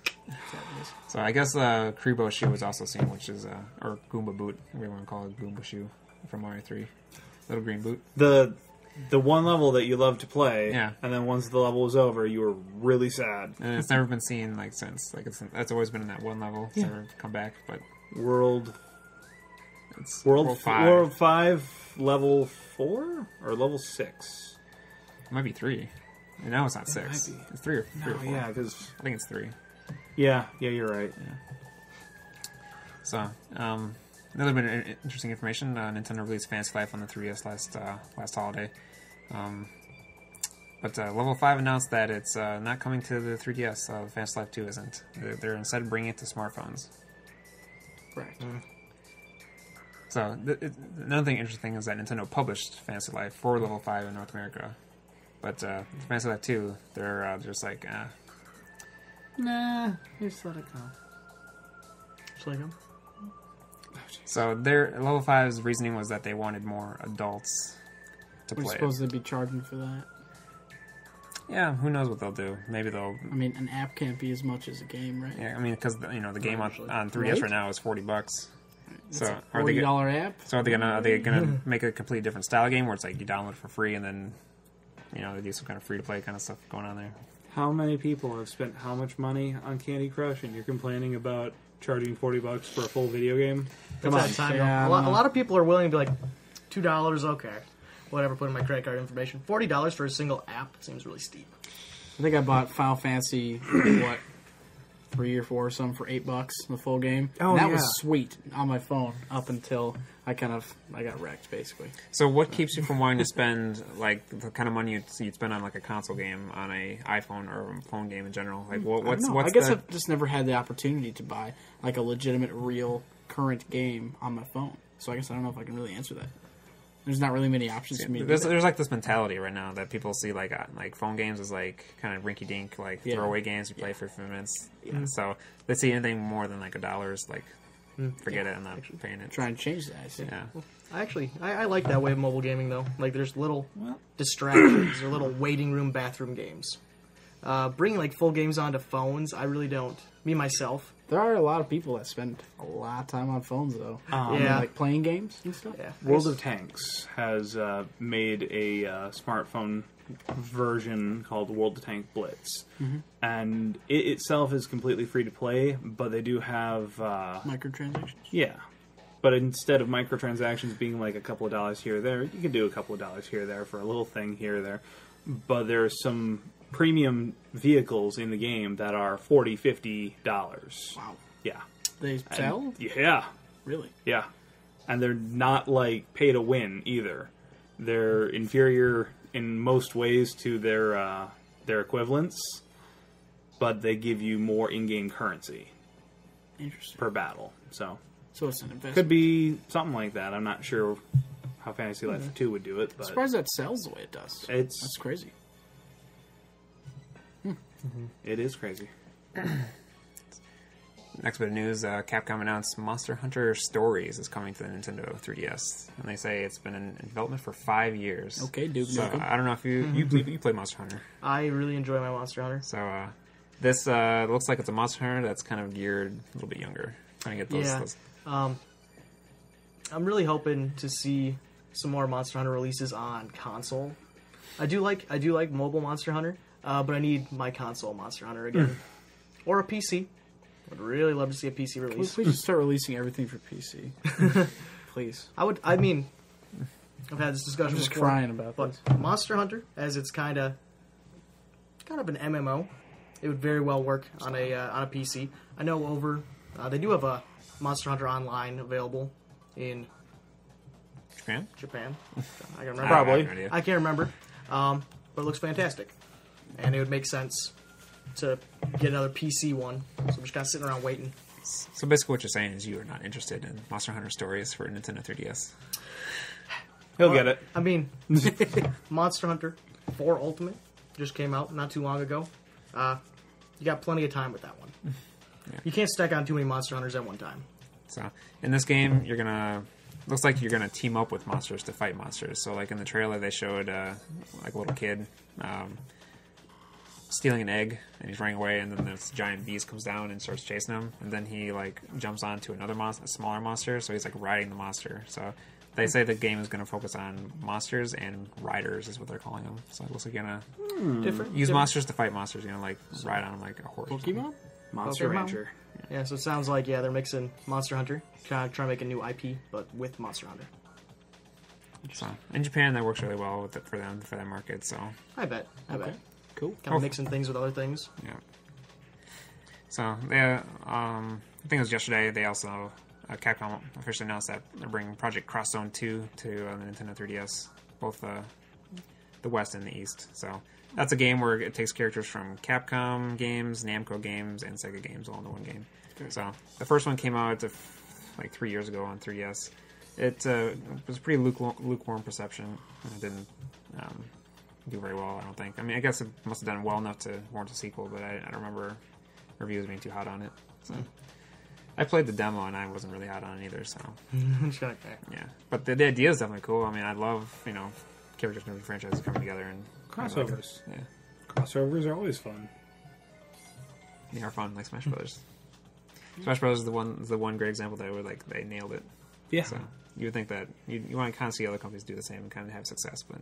Speaker 2: So I guess Kribo Shoe was also seen, which is or Goomba Boot, whatever you want to call it, Goomba Shoe from Mario 3, little green boot.
Speaker 5: The one level that you love to play,
Speaker 2: Yeah.
Speaker 5: and then once the level was over, you were really sad.
Speaker 2: And it's never been seen since. It's always been in that one level. It's never come back, but
Speaker 5: World
Speaker 2: it's
Speaker 5: 5. World 5, level 4 or level 6?
Speaker 2: It might be 3. And now it's not 6.
Speaker 5: might be.
Speaker 2: It's 3 or 4.
Speaker 5: Yeah, because
Speaker 2: I think it's 3.
Speaker 5: yeah, you're right.
Speaker 2: So, another bit of interesting information. Nintendo released Fantasy Life on the 3DS last holiday. But Level 5 announced that it's not coming to the 3DS. Fantasy Life 2 isn't. They're instead bringing it to smartphones.
Speaker 3: Correct.
Speaker 2: So, another thing interesting is that Nintendo published Fantasy Life for Level 5 in North America. But Fantasy Life 2, they're just like,
Speaker 3: Nah, just let it go.
Speaker 4: Just like them.
Speaker 2: So their Level 5's reasoning was that they wanted more adults to
Speaker 3: We're
Speaker 2: play it.
Speaker 3: supposed to be charging for that.
Speaker 2: Yeah, who knows what they'll do? Maybe they'll.
Speaker 3: I mean, an app can't be as much as a game, right?
Speaker 2: Yeah, I mean, because the game on 3DS
Speaker 3: Right?
Speaker 2: right now is $40.
Speaker 3: It's
Speaker 2: So
Speaker 3: a
Speaker 2: are they
Speaker 3: $40 app.
Speaker 2: So are they gonna make a completely different style game where it's like you download it for free and then they do some kind of free to play kind of stuff going on there?
Speaker 5: How many people have spent how much money on Candy Crush, and you're complaining about charging $40 for a full video game?
Speaker 4: Come on, time.
Speaker 3: Yeah,
Speaker 4: A lot of people are willing to be like, $2, okay. Whatever, put in my credit card information. $40 for a single app seems really steep.
Speaker 3: I think I bought Final Fantasy, 3 or 4 or something for $8, the full game.
Speaker 5: Oh,
Speaker 3: and that
Speaker 5: yeah.
Speaker 3: was sweet on my phone up until I got wrecked, basically.
Speaker 2: So what keeps you from wanting to spend like the kind of money you'd spend on like a console game on a iPhone or a phone game in general? Like
Speaker 3: I guess I've just never had the opportunity to buy like a legitimate, real, current game on my phone. So I guess I don't know if I can really answer that. There's not really many options for me.
Speaker 2: There's like this mentality right now that people see like phone games as like kind of rinky dink, like throwaway games you play for a few minutes. Yeah. So they see anything more than like $1 is like forget it. I'm not paying it.
Speaker 3: Try and change that. I see.
Speaker 2: Yeah.
Speaker 4: I like that way of mobile gaming though. Like there's little distractions or little waiting room, bathroom games. Bringing like full games onto phones, I really don't. Me myself.
Speaker 3: There are a lot of people that spend a lot of time on phones though.
Speaker 4: Yeah.
Speaker 3: Like playing games and stuff.
Speaker 4: Yeah.
Speaker 5: World of Tanks has made a smartphone version called World of Tank Blitz, and it itself is completely free to play. But they do have
Speaker 3: Microtransactions.
Speaker 5: But instead of microtransactions being like a couple of dollars here or there, you can do a couple of dollars here or there for a little thing here or there. But there's some premium vehicles in the game that are $40, $50.
Speaker 3: Wow.
Speaker 5: Yeah.
Speaker 3: They sell?
Speaker 5: Yeah.
Speaker 3: Really?
Speaker 5: Yeah. And they're not like pay to win either. They're inferior in most ways to their equivalents. but they give you more in-game currency
Speaker 3: Interesting.
Speaker 5: per battle. So
Speaker 3: So it's an investment.
Speaker 5: could be something like that. I'm not sure how Fantasy Life 2 would do it,
Speaker 3: I'm
Speaker 5: but
Speaker 3: surprised that sells the way it does.
Speaker 5: it's
Speaker 3: That's crazy.
Speaker 5: it is crazy.
Speaker 2: Next bit of news, Capcom announced Monster Hunter Stories is coming to the Nintendo 3DS. And they say it's been in development for 5 years.
Speaker 3: Okay, Duke
Speaker 2: So
Speaker 3: Nukem.
Speaker 2: I don't know if you play Monster Hunter.
Speaker 4: I really enjoy my Monster Hunter.
Speaker 2: So this looks like it's a Monster Hunter that's kind of geared a little bit younger. Trying to get those.
Speaker 4: Yeah.
Speaker 2: those
Speaker 4: I'm really hoping to see some more Monster Hunter releases on console. I do like mobile Monster Hunter, but I need my console Monster Hunter again, or a PC. Would really love to see a PC
Speaker 3: Can we
Speaker 4: release.
Speaker 3: please just start releasing everything for PC? Please.
Speaker 4: I mean, I've had this discussion
Speaker 3: I'm just
Speaker 4: before,
Speaker 3: crying about
Speaker 4: but
Speaker 3: this.
Speaker 4: Monster Hunter, as it's kind of an MMO, it would very well work on a PC. I know they do have a Monster Hunter Online available in
Speaker 2: Japan?
Speaker 4: Japan. I can remember.
Speaker 5: Probably.
Speaker 2: I have no idea.
Speaker 4: I can't remember, but it looks fantastic, and it would make sense to get another PC one. So I'm just kind of sitting around waiting.
Speaker 2: So basically what you're saying is you are not interested in Monster Hunter Stories for Nintendo 3DS.
Speaker 5: He'll get it.
Speaker 4: I mean, Monster Hunter 4 Ultimate just came out not too long ago. You got plenty of time with that one.
Speaker 2: Yeah.
Speaker 4: You can't stack on too many Monster Hunters at one time.
Speaker 2: So in this game, looks like you're gonna team up with monsters to fight monsters. So like in the trailer, they showed like a little kid stealing an egg, and he's running away, and then this giant beast comes down and starts chasing him, and then he like jumps onto another smaller monster, so he's like riding the monster. So they say the game is going to focus on monsters and riders, is what they're calling them. So it looks like you're gonna use monsters to fight monsters. Like ride on them like a horse.
Speaker 3: Pokemon?
Speaker 5: Monster
Speaker 4: Pokemon?
Speaker 5: Rancher.
Speaker 4: Yeah, so it sounds like they're mixing Monster Hunter, trying to make a new IP, but with Monster Hunter.
Speaker 2: So in Japan, that works really well with for that market. So
Speaker 4: I bet.
Speaker 3: Cool.
Speaker 4: Kind of mixing things with other things.
Speaker 2: yeah. So yeah, I think it was yesterday. They also Capcom officially announced that they're bringing Project Cross Zone 2 to the Nintendo 3DS, both the West and the East. So that's a game where it takes characters from Capcom games, Namco games, and Sega games all into one game.
Speaker 3: Okay.
Speaker 2: So the first one came out like 3 years ago on 3DS. It was pretty lukewarm reception. It didn't do very well, I don't think. I mean, I guess it must have done well enough to warrant a sequel, but I don't remember reviews being too hot on it. So I played the demo, and I wasn't really hot on it either, so
Speaker 4: Just kinda,
Speaker 2: yeah. But the idea is definitely cool. I mean, I love, characters from different franchises coming together and
Speaker 5: Crossovers.
Speaker 2: Yeah.
Speaker 5: Crossovers are always fun.
Speaker 2: They are fun, like Smash Brothers. Smash Brothers is the one great example that they nailed it.
Speaker 5: Yeah.
Speaker 2: So you would think that you want to kind of see other companies do the same and kind of have success, but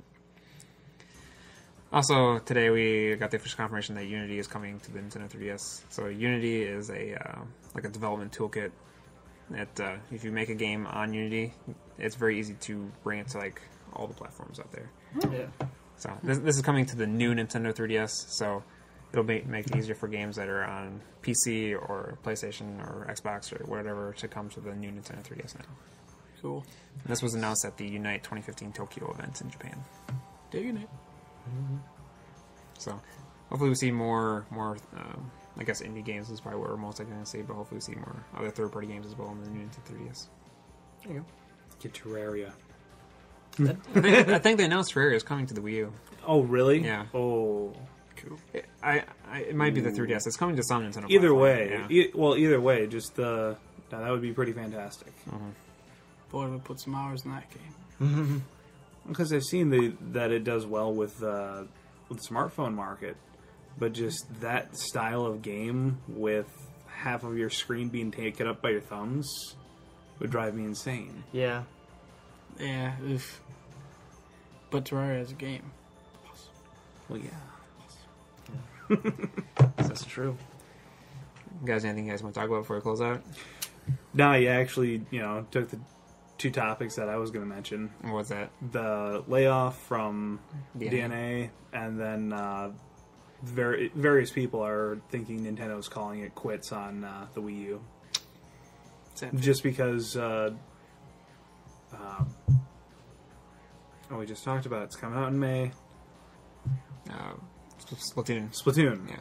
Speaker 2: also today we got the official confirmation that Unity is coming to the Nintendo 3DS. So Unity is a development toolkit that if you make a game on Unity, it's very easy to bring it to like all the platforms out there.
Speaker 4: yeah.
Speaker 2: So this is coming to the new Nintendo 3DS. So it'll make it easier for games that are on PC or PlayStation or Xbox or whatever to come to the new Nintendo 3DS now.
Speaker 3: Cool.
Speaker 2: And this was announced at the Unite 2015 Tokyo event in Japan.
Speaker 3: Digging it.
Speaker 2: So hopefully we see more I guess indie games is probably what we're most likely going to see, but hopefully we see more other third-party games as well in the new Nintendo 3DS.
Speaker 4: There you
Speaker 5: Get Terraria.
Speaker 2: I think they announced Terraria is coming to the Wii U.
Speaker 5: Oh, really?
Speaker 2: Yeah.
Speaker 5: Oh.
Speaker 3: Cool.
Speaker 2: It might be the 3DS. It's coming to some Nintendo
Speaker 5: Either
Speaker 2: platform,
Speaker 5: way.
Speaker 2: yeah.
Speaker 5: Either way, just that would be pretty fantastic.
Speaker 3: Boy, we put some hours in that game.
Speaker 5: Because I've seen that it does well with the smartphone market, but just that style of game with half of your screen being taken up by your thumbs would drive me insane.
Speaker 4: Yeah.
Speaker 3: Yeah, oof. But Terraria is a game.
Speaker 5: Well, yeah.
Speaker 4: That's true.
Speaker 2: Guys, anything you guys want to talk about before we close out?
Speaker 5: No, you actually, took the two topics that I was going to mention.
Speaker 2: What was that?
Speaker 5: The layoff from DeNA, and then various people are thinking Nintendo's calling it quits on the Wii U. Just because... we just talked about it. It's coming out in May.
Speaker 2: Splatoon.
Speaker 5: Splatoon.
Speaker 2: Yeah.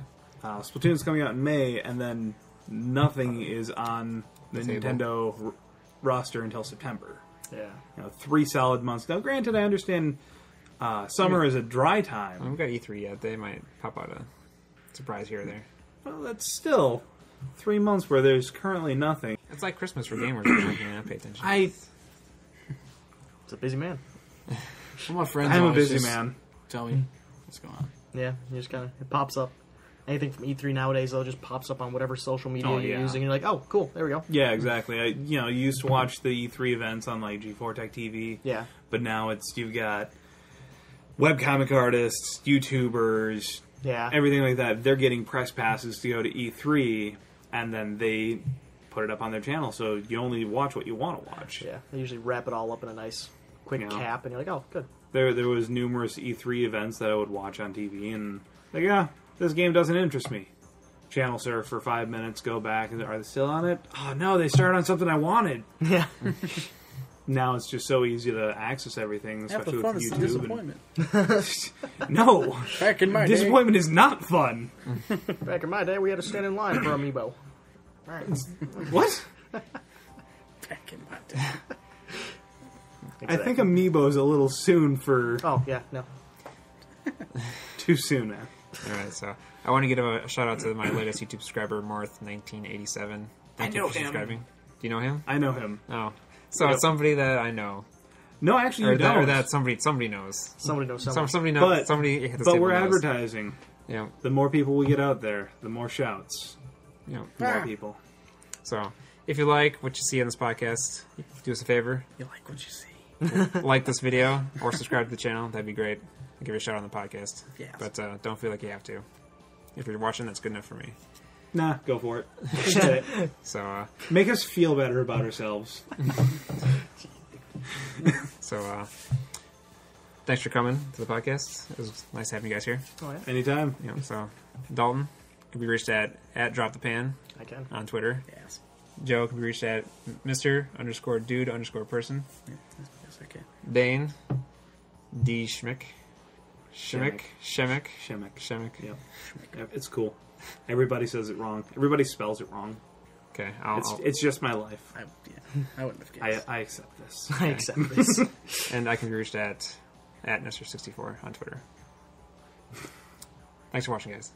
Speaker 5: Splatoon's coming out in May, and then nothing is on the Nintendo roster until September.
Speaker 4: Yeah.
Speaker 5: 3 solid months. Now, granted, I understand summer is a dry time.
Speaker 2: We've got E3 yet. They might pop out a surprise here or there.
Speaker 5: Well, that's still 3 months where there's currently nothing.
Speaker 2: It's like Christmas for gamers. You not pay attention.
Speaker 4: It's a busy man.
Speaker 3: All my friends
Speaker 5: I'm a
Speaker 3: always
Speaker 5: busy
Speaker 3: just
Speaker 5: man.
Speaker 3: tell me what's going on.
Speaker 4: Yeah, you just kind of, it pops up. Anything from E3 nowadays, though, just pops up on whatever social media
Speaker 5: Oh,
Speaker 4: you're
Speaker 5: yeah.
Speaker 4: using. You're like, oh, cool, there we go.
Speaker 5: Yeah, exactly. You used to watch the E3 events on like G4 Tech TV.
Speaker 4: Yeah.
Speaker 5: But now you've got webcomic artists, YouTubers,
Speaker 4: Yeah.
Speaker 5: everything like that. They're getting press passes to go to E3, and then they put it up on their channel, so you only watch what you want to watch.
Speaker 4: Yeah, they usually wrap it all up in a nice, quick
Speaker 5: Yeah.
Speaker 4: cap, and you're like, oh, good.
Speaker 5: There was numerous E3 events that I would watch on TV, and like, yeah, this game doesn't interest me. Channel surf for 5 minutes, go back, and are they still on it? Oh no, they started on something I wanted.
Speaker 4: Yeah.
Speaker 5: Now it's just so easy to access everything,
Speaker 3: Half
Speaker 5: especially
Speaker 3: the fun
Speaker 5: with
Speaker 3: is the
Speaker 5: YouTube.
Speaker 3: disappointment.
Speaker 5: No,
Speaker 3: Back in my day.
Speaker 5: disappointment is not fun.
Speaker 4: Back in my day, we had to stand in line for Amiibo. Right.
Speaker 5: What?
Speaker 3: Back in my day.
Speaker 5: I think Amiibo is a little soon for
Speaker 4: Oh, yeah, no.
Speaker 5: too soon now.
Speaker 2: Alright, so I want to give a shout out to my latest YouTube subscriber, Marth1987. Thank you
Speaker 5: know
Speaker 2: for
Speaker 5: him.
Speaker 2: subscribing. Do you know him?
Speaker 5: I know him.
Speaker 2: Oh. So
Speaker 5: Yep.
Speaker 2: it's somebody that I know.
Speaker 5: No, actually,
Speaker 2: Or
Speaker 5: you don't.
Speaker 2: that somebody knows.
Speaker 4: Somebody knows someone.
Speaker 2: Somebody knows.
Speaker 5: But-
Speaker 2: Somebody at the
Speaker 5: But
Speaker 2: table
Speaker 5: we're
Speaker 2: knows.
Speaker 5: advertising.
Speaker 2: Yeah.
Speaker 5: The more people we get out there, the more shouts,
Speaker 2: Yeah.
Speaker 5: the more people.
Speaker 2: So if you like what you see on this podcast, do us a favor.
Speaker 3: You like what you see.
Speaker 2: Like this video or subscribe to the channel. That'd be great. I'll give you a shout out on the podcast.
Speaker 3: Yes.
Speaker 2: But don't feel like you have to. If you're watching, that's good enough for me.
Speaker 5: Nah, go for it. Just hit it.
Speaker 2: So,
Speaker 5: Make us feel better about ourselves.
Speaker 2: Thanks for coming to the podcast. It was nice having you guys here.
Speaker 4: Oh, yeah,
Speaker 2: You
Speaker 5: Anytime.
Speaker 2: know, so Dalton can be reached at Drop the Pan
Speaker 4: I can.
Speaker 2: on Twitter.
Speaker 3: Yes.
Speaker 2: Joe can be reached at Mr_dude_person.
Speaker 3: Yes, I can.
Speaker 2: Dane D Schmick. Shemek.
Speaker 5: Shemek. Yep. Yep. It's cool. Everybody says it wrong. Everybody spells it wrong.
Speaker 2: Okay,
Speaker 5: It's just my life.
Speaker 3: I wouldn't have guessed.
Speaker 5: I accept this.
Speaker 4: I accept this.
Speaker 2: and I can be reached at Nestor64 on Twitter. Thanks for watching, guys.